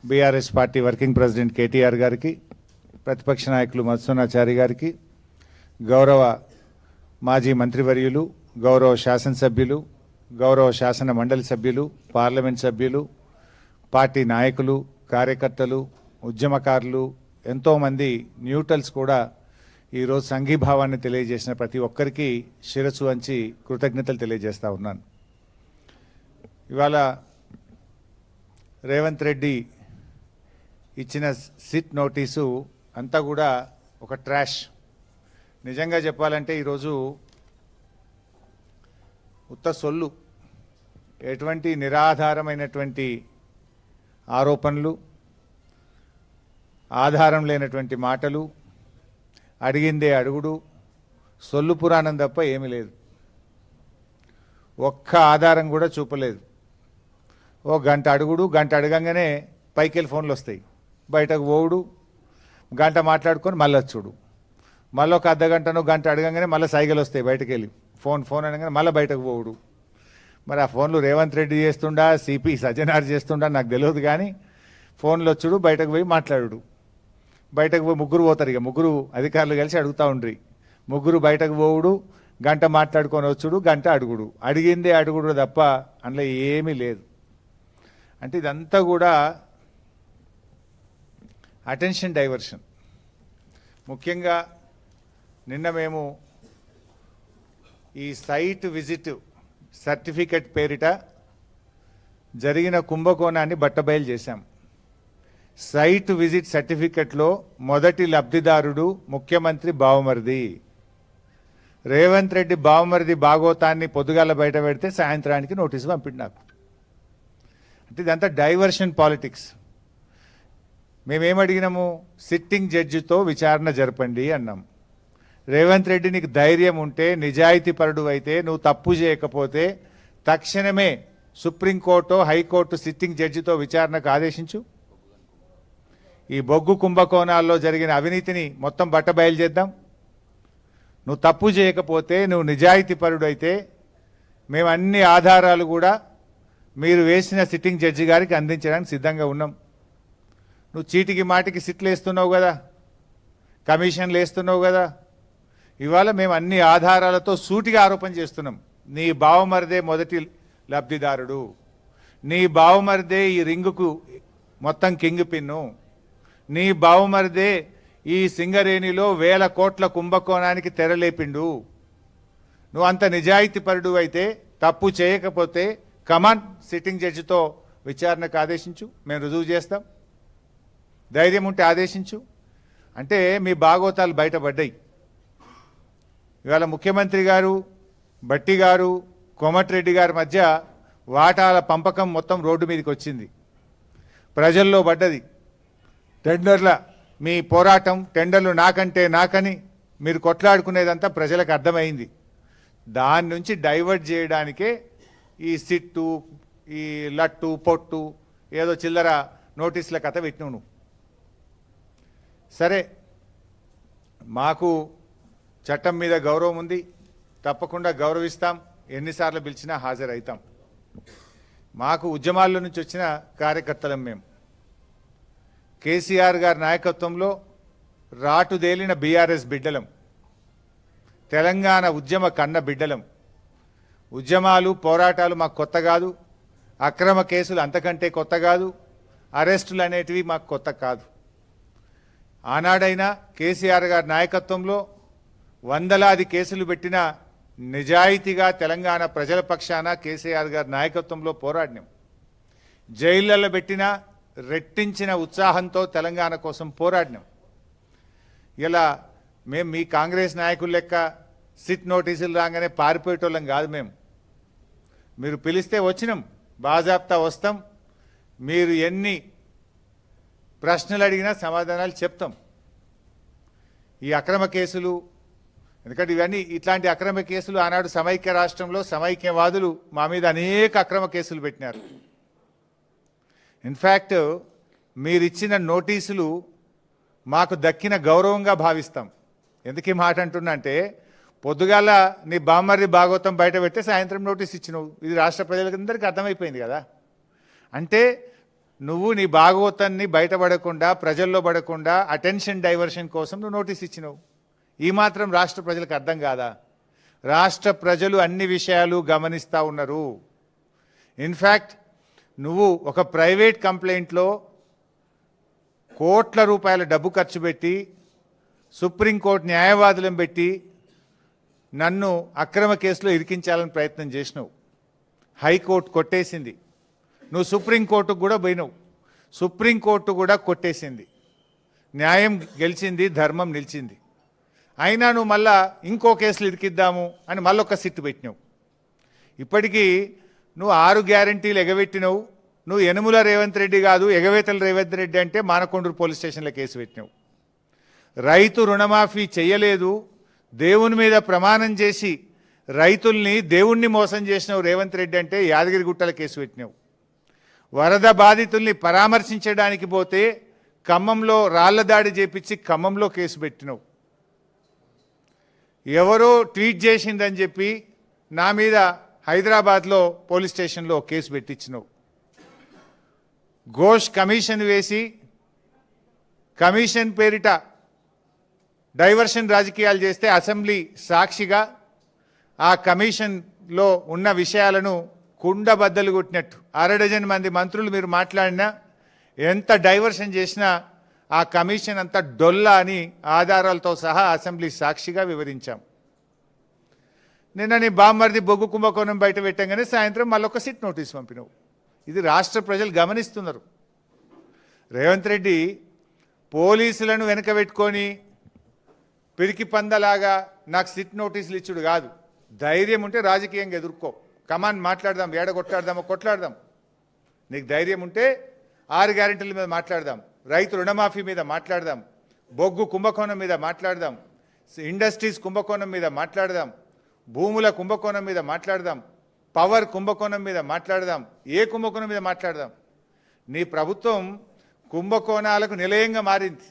BRS party working president KTR గారికి, ప్రతిపక్ష నాయకులు మధుసూదనాచారి గారికి, గౌరవ మాజీ మంత్రివర్యులు, గౌరవ శాసనసభ్యులు, గౌరవ శాసన మండలి సభ్యులు, పార్లమెంట్ సభ్యులు, పార్టీ నాయకులు, కార్యకర్తలు, ఉద్యమకారులు, ఎంతోమంది న్యూట్రల్స్ కూడా ఈరోజు సంఘీభావాన్ని తెలియజేసిన ప్రతి ఒక్కరికి శిరస్సు వంచి కృతజ్ఞతలు తెలియజేస్తూ ఉన్నాను. ఇవాళ రేవంత్ రెడ్డి ఇచ్చిన సిట్ నోటీసు అంతా కూడా ఒక ట్రాష్. నిజంగా చెప్పాలంటే ఈరోజు ఉత్త సొల్లు, ఎటువంటి నిరాధారమైనటువంటి ఆరోపణలు, ఆధారం లేనటువంటి మాటలు, అడిగిందే అడుగుడు, సొల్లు పురాణం తప్ప ఏమీ లేదు. ఒక్క ఆధారం కూడా చూపలేదు. ఓ గంట అడుగుడు, గంట అడగంగానే పైకెళ్ళి ఫోన్లు వస్తాయి, బయటకు పోవుడు, గంట మాట్లాడుకొని మళ్ళీ వచ్చుడు, మళ్ళీ ఒక అర్ధగంటనో గంట అడగంగానే మళ్ళీ సైకిల్ వస్తాయి, బయటకు వెళ్ళి ఫోన్ అనగానే మళ్ళీ బయటకు పోవుడు. మరి ఆ ఫోన్లు రేవంత్ రెడ్డి చేస్తుండా, సిపి సజ్జనార్ చేస్తుండా నాకు తెలియదు, కానీ ఫోన్లు వచ్చుడు, బయటకు పోయి మాట్లాడు. బయటకు పోయి ముగ్గురు పోతారు, ఇక ముగ్గురు అధికారులు కలిసి అడుగుతూ ఉండ్రి. ముగ్గురు బయటకు పోవుడు, గంట మాట్లాడుకొని వచ్చుడు, గంట అడుగుడు, అడిగిందే అడుగుడు తప్ప అందులో ఏమీ లేదు. అంటే ఇదంతా కూడా అటెన్షన్ డైవర్షన్. ముఖ్యంగా నిన్న మేము ఈ సైట్ విజిట్ సర్టిఫికెట్ పేరిట జరిగిన కుంభకోణాన్ని బట్టబయలు చేశాం. సైట్ విజిట్ సర్టిఫికెట్లో మొదటి లబ్ధిదారుడు ముఖ్యమంత్రి బావమరిది. రేవంత్ రెడ్డి బావమరిది భాగోతాన్ని పొద్దుగాల బయట పెడితే సాయంత్రానికి నోటీసు పంపిండు నాకు. అంటే ఇదంతా డైవర్షన్ పాలిటిక్స్. మేమేమడిగినాము? సిట్టింగ్ జడ్జితో విచారణ జరపండి అన్నాం. రేవంత్ రెడ్డి నీకు ధైర్యం ఉంటే, నిజాయితీపరుడు అయితే, నువ్వు తప్పు చేయకపోతే తక్షణమే సుప్రీంకోర్టు, హైకోర్టు సిట్టింగ్ జడ్జితో విచారణకు ఆదేశించు. ఈ బొగ్గు కుంభకోణాల్లో జరిగిన అవినీతిని మొత్తం బట్టబయలు చేద్దాం. నువ్వు తప్పు చేయకపోతే, నువ్వు నిజాయితీపరుడు అయితే మేము అన్ని ఆధారాలు కూడా మీరు వేసిన సిట్టింగ్ జడ్జి గారికి అందించడానికి సిద్ధంగా ఉన్నాం. నువ్వు చీటికి మాటికి సిట్లు వేస్తున్నావు కదా, కమిషన్లు వేస్తున్నావు కదా. ఇవాళ మేము అన్ని ఆధారాలతో సూటిగా ఆరోపణ చేస్తున్నాం. నీ బావమరిదే మొదటి లబ్ధిదారుడు, నీ బావమరిదే ఈ రింగుకు మొత్తం కింగ్ పిన్ను, నీ బావమరిదే ఈ సింగరేణిలో 1000 కోట్ల కుంభకోణానికి తెరలేపిండు. నువ్వు అంత నిజాయితీపరుడు అయితే, తప్పు చేయకపోతే కమాన్ సిట్టింగ్ జడ్జితో విచారణకు ఆదేశించు, మేము రుజువు చేస్తాం. ధైర్యం ఉంటే ఆదేశించు. అంటే మీ భాగోతాలు బయటపడ్డాయి. ఇవాళ ముఖ్యమంత్రి గారు, భట్టి గారు, కోమటిరెడ్డి గారి మధ్య వాటాల పంపకం మొత్తం రోడ్డు మీదకి వచ్చింది, ప్రజల్లో పడ్డది. టెండర్ల మీ పోరాటం, టెండర్లు నాకంటే నాకని మీరు కొట్లాడుకునేదంతా ప్రజలకు అర్థమైంది. దాని నుంచి డైవర్ట్ చేయడానికే ఈ సిట్టు, ఈ లట్టు పొట్టు, ఏదో చిల్లర నోటీసుల కథ పెట్టినావు నువ్వు. సరే, మాకు చట్టం మీద గౌరవం ఉంది, తప్పకుండా గౌరవిస్తాం, ఎన్నిసార్లు పిలిచినా హాజరవుతాం. మాకు ఉద్యమాల్లో నుంచి వచ్చిన కార్యకర్తలం మేము. కేసీఆర్ గారి నాయకత్వంలో రాటుదేలిన బీఆర్ఎస్ బిడ్డలం, తెలంగాణ ఉద్యమ కన్న బిడ్డలం. ఉద్యమాలు, పోరాటాలు మాకు కొత్త కాదు, అక్రమ కేసులు అంతకంటే కొత్త కాదు, అరెస్టులు అనేటివి మాకు కొత్త కాదు. ఆనాడైనా కేసీఆర్ గారి నాయకత్వంలో వందలాది కేసులు పెట్టిన నిజాయితీగా తెలంగాణ ప్రజల పక్షాన కేసీఆర్ గారి నాయకత్వంలో పోరాడినాం. జైళ్లలో పెట్టిన రెట్టించిన ఉత్సాహంతో తెలంగాణ కోసం పోరాడినాం. ఇలా మేము మీ కాంగ్రెస్ నాయకుల లెక్క సిట్ నోటీసులు రాగానే పారిపోయేటోళ్ళం కాదు. మీరు పిలిస్తే వచ్చినాం, బాజాప్తా వస్తాం. మీరు ఎన్ని ప్రశ్నలు అడిగినా సమాధానాలు చెప్తాం. ఈ అక్రమ కేసులు, ఎందుకంటే ఇవన్నీ ఇట్లాంటి అక్రమ కేసులు ఆనాడు సమైక్య రాష్ట్రంలో సమైక్యవాదులు మా మీద అనేక అక్రమ కేసులు పెట్టినారు. ఇన్ఫ్యాక్ట్ మీరిచ్చిన నోటీసులు మాకు దక్కిన గౌరవంగా భావిస్తాం. ఎందుకు ఈ మాట అంటున్నా అంటే, పొద్దుగాల నీ బామ్మర్రి భాగవతం బయట పెడితే సాయంత్రం నోటీస్ ఇచ్చినావు. ఇది రాష్ట్ర ప్రజలందరికీ అర్థమైపోయింది కదా. అంటే నువ్వు నీ భాగవతాన్ని బయటపడకుండా ప్రజల్లో పడకుండా అటెన్షన్ డైవర్షన్ కోసం నువ్వు నోటీస్ ఇచ్చినావు. ఈ మాత్రం రాష్ట్ర ప్రజలకు అర్థం కాదా? రాష్ట్ర ప్రజలు అన్ని విషయాలు గమనిస్తూ ఉన్నారు. ఇన్ఫ్యాక్ట్ నువ్వు ఒక ప్రైవేట్ కంప్లైంట్లో కోట్ల రూపాయల డబ్బు ఖర్చు పెట్టి సుప్రీంకోర్టు న్యాయవాదులను పెట్టి నన్ను అక్రమ కేసులో ఇరికించాలని ప్రయత్నం చేసినావు. హైకోర్టు కొట్టేసింది. నువ్వు సుప్రీంకోర్టుకు కూడా పోయినావు. సుప్రీంకోర్టు కూడా కొట్టేసింది. న్యాయం గెలిచింది, ధర్మం నిలిచింది. అయినా నువ్వు మళ్ళా ఇంకో కేసులు ఇరికిద్దాము అని మళ్ళొక సిట్టు పెట్టినావు. ఇప్పటికీ నువ్వు 6 గ్యారంటీలు ఎగబెట్టినావు. నువ్వు యనుమల రేవంత్ రెడ్డి కాదు, ఎగవేతల రేవంత్ రెడ్డి అంటే మానకొండూరు పోలీస్ స్టేషన్లో కేసు పెట్టినావు. రైతు రుణమాఫీ చెయ్యలేదు, దేవుని మీద ప్రమాణం చేసి రైతుల్ని దేవుణ్ణి మోసం చేసినావు రేవంత్ రెడ్డి అంటే యాదగిరిగుట్టల కేసు పెట్టినావు. వరద బాధితుల్ని పరామర్శించడానికి పోతే ఖమ్మంలో రాళ్ల దాడి చేపించి ఖమ్మంలో కేసు పెట్టినావు. ఎవరో ట్వీట్ చేసిందని చెప్పి నా మీద హైదరాబాద్లో పోలీస్ స్టేషన్లో కేసు పెట్టించినావు. ఘోష్ కమిషన్ వేసి కమిషన్ పేరిట డైవర్షన్ రాజకీయాలు చేస్తే అసెంబ్లీ సాక్షిగా ఆ కమిషన్లో ఉన్న విషయాలను కుండబద్దలు కొట్టినట్టు 6 డజన్ మంది మంత్రులు మీరు మాట్లాడినా ఎంత డైవర్షన్ చేసినా ఆ కమిషన్ అంతా డొల్ల అని ఆధారాలతో సహా అసెంబ్లీ సాక్షిగా వివరించాం. నిన్న నీ బామ్మర్ది బొగ్గు కుంభకోణం బయట పెట్టంగానే సాయంత్రం మళ్ళొక సిట్ నోటీస్ పంపినావు. ఇది రాష్ట్ర ప్రజలు గమనిస్తున్నారు. రేవంత్ రెడ్డి పోలీసులను వెనక పెట్టుకొని పిరికి పందలాగా నాకు సిట్ నోటీసులు ఇచ్చుడు కాదు. ధైర్యం ఉంటే రాజకీయంగా ఎదుర్కో. కమాన్ మాట్లాడదాం, ఏడ కొట్లాడదామో కొట్లాడదాం. నీకు ధైర్యం ఉంటే 6 గ్యారెంటీల మీద మాట్లాడదాం, రైతు రుణమాఫీ మీద మాట్లాడదాం, బొగ్గు కుంభకోణం మీద మాట్లాడదాం, ఇండస్ట్రీస్ కుంభకోణం మీద మాట్లాడదాం, భూముల కుంభకోణం మీద మాట్లాడదాం, పవర్ కుంభకోణం మీద మాట్లాడదాం, ఏ కుంభకోణం మీద మాట్లాడదాం. నీ ప్రభుత్వం కుంభకోణాలకు నిలయంగా మారింది.